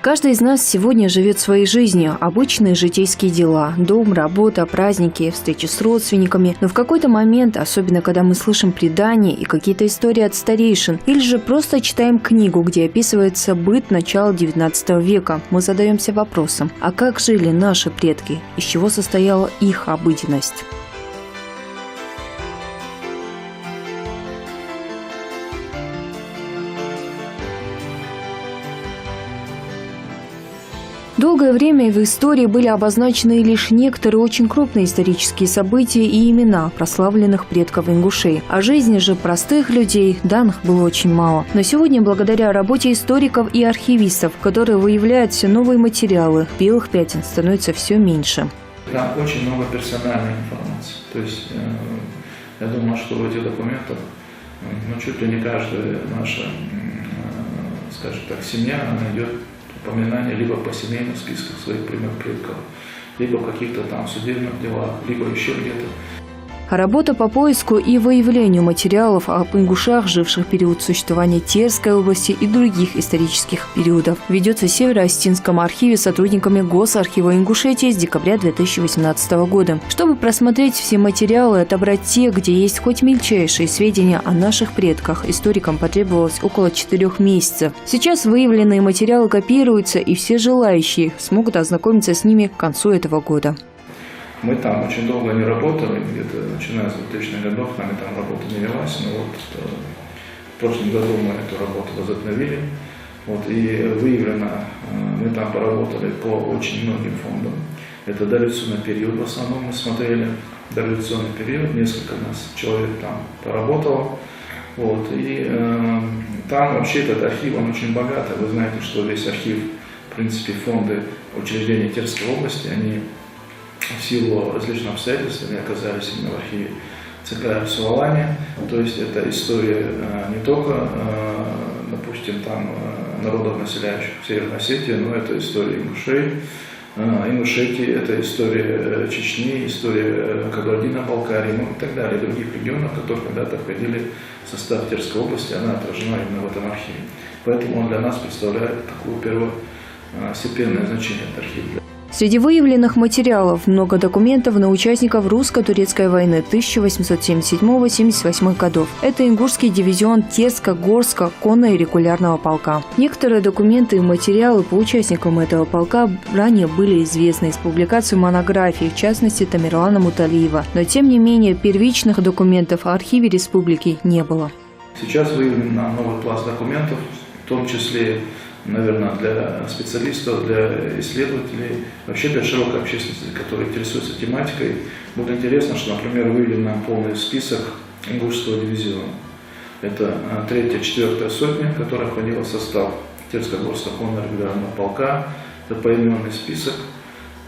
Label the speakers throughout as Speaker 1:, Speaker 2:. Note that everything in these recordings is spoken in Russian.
Speaker 1: Каждый из нас сегодня живет своей жизнью, обычные житейские дела – дом, работа, праздники, встречи с родственниками. Но в какой-то момент, особенно когда мы слышим предания и какие-то истории от старейшин, или же просто читаем книгу, где описывается быт начала XIX века, мы задаемся вопросом: а как жили наши предки, из чего состояла их обыденность? Долгое время в истории были обозначены лишь некоторые очень крупные исторические события и имена прославленных предков ингушей. О жизни же простых людей данных было очень мало. Но сегодня, благодаря работе историков и архивистов, которые выявляют все новые материалы, белых пятен становится все меньше.
Speaker 2: Там очень много персональной информации. То есть я думаю, что в этих документах чуть ли не каждая наша, скажем так, семья найдет упоминания либо по семейным спискам своих прямых предков, либо в каких-то там судебных делах, либо еще где-то.
Speaker 1: Работа по поиску и выявлению материалов об ингушах, живших в период существования Терской области и других исторических периодов, ведется в Северо-Осетинском архиве сотрудниками Госархива Ингушетии с декабря 2018 года. Чтобы просмотреть все материалы и отобрать те, где есть хоть мельчайшие сведения о наших предках, историкам потребовалось около 4 месяцев. Сейчас выявленные материалы копируются, и все желающие смогут ознакомиться с ними к концу этого года.
Speaker 2: Мы там очень долго не работали, где-то начиная с 2000-х годов нами там работа не велась, но вот в прошлом году мы эту работу возобновили. И выявлено, мы там поработали по очень многим фондам. Это дореволюционный период в основном мы смотрели, дореволюционный период, несколько нас человек там поработало. И там вообще этот архив, он очень богатый. Вы знаете, что весь архив, в принципе, фонды учреждений Терской области, они в силу различных обстоятельств они оказались именно в архиве ЦК Сувалани. То есть это история не только, допустим, там народов, населяющих Северной Осетии, но это история ингушей, Ингушетии, это история Чечни, история Кабардино-Балкарии, и так далее, других регионов, которые когда-то входили в состав Терской области, она отражена именно в этом архиве. Поэтому он для нас представляет такое первостепенное значение, этот архив.
Speaker 1: Среди выявленных материалов много документов на участников русско-турецкой войны 1877-78 годов. Это ингушский дивизион Терско-Горска конно-регулярного полка. Некоторые документы и материалы по участникам этого полка ранее были известны из публикаций монографий, в частности Тамерлана Муталиева. Но тем не менее первичных документов в архиве республики не было.
Speaker 2: Сейчас выявлен новый пласт документов, в том числе, наверное, для специалистов, для исследователей, вообще для широкой общественности, которые интересуются тематикой. Будет интересно, что, например, выявлен нам полный список ингушского дивизиона. Это 3-4 сотня, которая входила в состав Терско-Горского конно-регулярного полка. Это поименный список.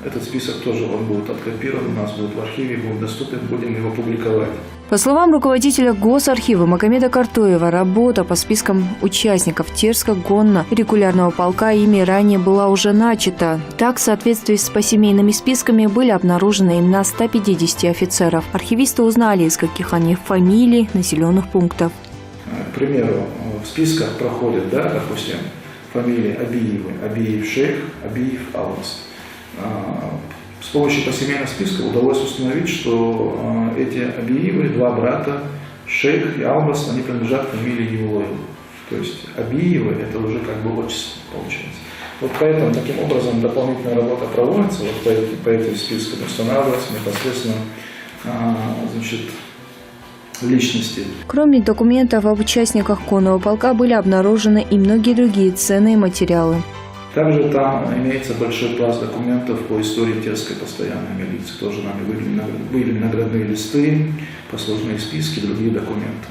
Speaker 2: Этот список тоже он будет откопирован, у нас будет в архиве, будет доступен, будем его публиковать.
Speaker 1: По словам руководителя Госархива Магомеда Картоева, работа по спискам участников Терско-конно-регулярного полка ими ранее была уже начата. Так, в соответствии с посемейными списками были обнаружены имена 150 офицеров. Архивисты узнали, из каких они фамилий, населенных пунктов.
Speaker 2: К примеру, в списках проходят, допустим, фамилии Абиевы, Абиев Шейх, Абиев Алвас. С помощью посемейных списков удалось установить, что эти Абиевы, 2 брата, Шейх и Албас, они принадлежат фамилии Евлоева. То есть Абиевы – это уже как бы отчество получается. Поэтому таким образом дополнительная работа проводится по этим спискам, устанавливается непосредственно личности.
Speaker 1: Кроме документов об участниках конного полка были обнаружены и многие другие ценные материалы.
Speaker 2: Также там имеется большой пласт документов по истории Терской постоянной милиции. Тоже нами выявлены наградные листы, послужные списки, другие документы.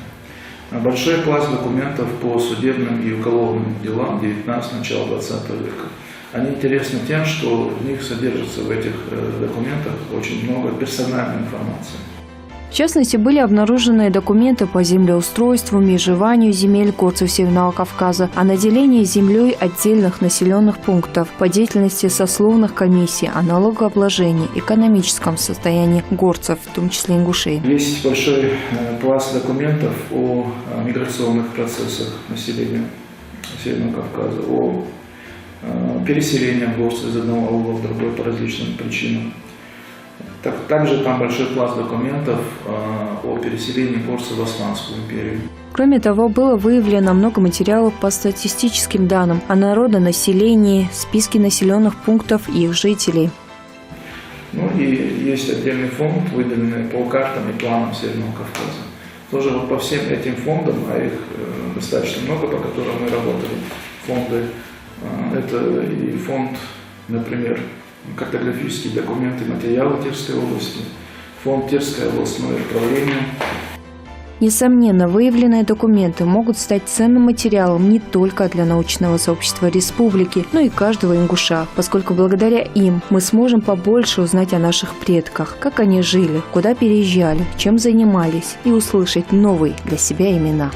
Speaker 2: Большой пласт документов по судебным и уголовным делам 19 начала 20 века. Они интересны тем, что в них содержится, в этих документах, очень много персональной информации.
Speaker 1: В частности, были обнаружены документы по землеустройству, межеванию земель горцев Северного Кавказа, о наделении землей отдельных населенных пунктов, по деятельности сословных комиссий, о налогообложении, экономическом состоянии горцев, в том числе ингушей.
Speaker 2: Есть большой пласт документов о миграционных процессах населения Северного Кавказа, о переселение горцев из одного аула в другой по различным причинам. Также там большой пласт документов о переселении горцев в Османскую империю.
Speaker 1: Кроме того, было выявлено много материалов по статистическим данным о народонаселении, списке населенных пунктов и их жителей.
Speaker 2: Ну и есть отдельный фонд, выделенный по картам и планам Северного Кавказа. Тоже вот по всем этим фондам, а их достаточно много, по которым мы работали, фонды, это и фонд, например, картографические документы, материалы Терской области, фонд Терское областное управление.
Speaker 1: Несомненно, выявленные документы могут стать ценным материалом не только для научного сообщества республики, но и каждого ингуша, поскольку благодаря им мы сможем побольше узнать о наших предках, как они жили, куда переезжали, чем занимались и услышать новые для себя имена.